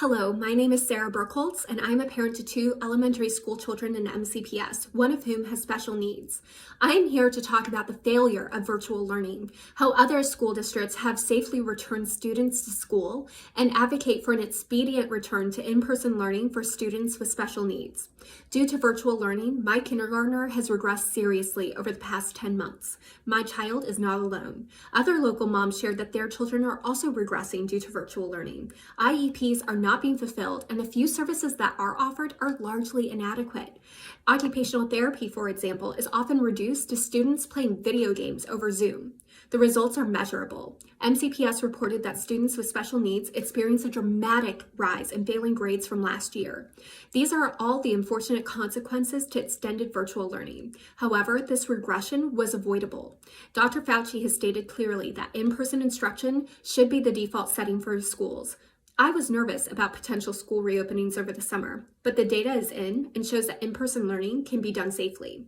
Hello, my name is Sara Berkholtz, and I'm a parent to two elementary school children in MCPS, one of whom has special needs. I am here to talk about the failure of virtual learning, how other school districts have safely returned students to school, and advocate for an expedient return to in-person learning for students with special needs. Due to virtual learning, my kindergartner has regressed seriously over the past 10 months. My child is not alone. Other local moms shared that their children are also regressing due to virtual learning. IEPs are not being fulfilled, and the few services that are offered are largely inadequate. Occupational therapy, for example, is often reduced to students playing video games over Zoom. The results are measurable. MCPS reported that students with special needs experienced a dramatic rise in failing grades from last year. These are all the unfortunate consequences to extended virtual learning. However, this regression was avoidable. Dr. Fauci has stated clearly that in-person instruction should be the default setting for schools. I was nervous about potential school reopenings over the summer, but the data is in and shows that in-person learning can be done safely.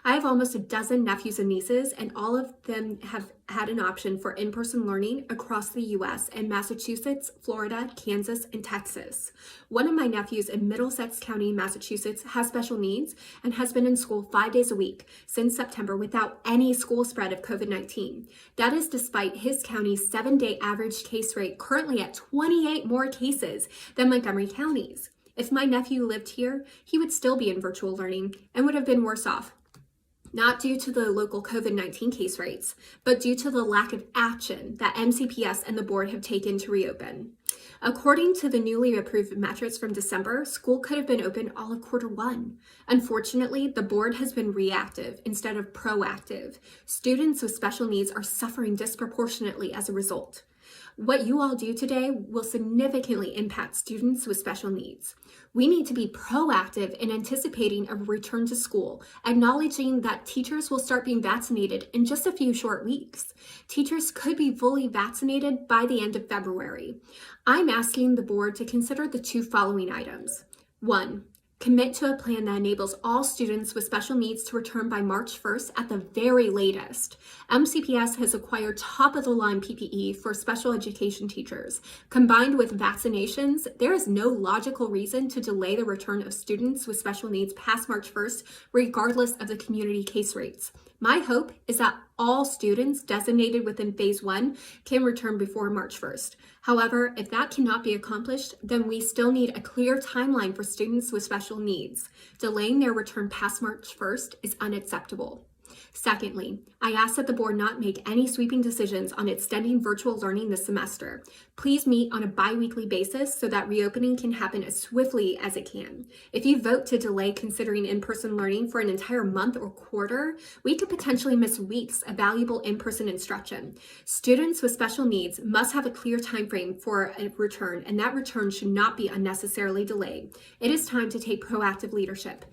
I have almost a dozen nephews and nieces, and all of them have had an option for in-person learning across the U.S. in Massachusetts, Florida, Kansas, and Texas. One of my nephews in Middlesex County, Massachusetts, has special needs and has been in school 5 days a week since September without any school spread of COVID-19. That is despite his county's 7-day average case rate currently at 28 more cases than Montgomery County's. If my nephew lived here, he would still be in virtual learning and would have been worse off. Not due to the local COVID-19 case rates, but due to the lack of action that MCPS and the board have taken to reopen. According to the newly approved metrics from December, school could have been open all of Q1. Unfortunately, the board has been reactive instead of proactive. Students with special needs are suffering disproportionately as a result. What you all do today will significantly impact students with special needs. We need to be proactive in anticipating a return to school, acknowledging that teachers will start being vaccinated in just a few short weeks. Teachers could be fully vaccinated by the end of February. I'm asking the board to consider the two following items. 1. Commit to a plan that enables all students with special needs to return by March 1st at the very latest. MCPS has acquired top-of-the-line PPE for special education teachers. Combined with vaccinations, there is no logical reason to delay the return of students with special needs past March 1st, regardless of the community case rates. My hope is that all students designated within Phase 1 can return before March 1st. However, if that cannot be accomplished, then we still need a clear timeline for students with special needs. Delaying their return past March 1st is unacceptable. Secondly, I ask that the board not make any sweeping decisions on extending virtual learning this semester. Please meet on a bi-weekly basis so that reopening can happen as swiftly as it can. If you vote to delay considering in-person learning for an entire month or quarter, we could potentially miss weeks of valuable in-person instruction. Students with special needs must have a clear time frame for a return, and that return should not be unnecessarily delayed. It is time to take proactive leadership.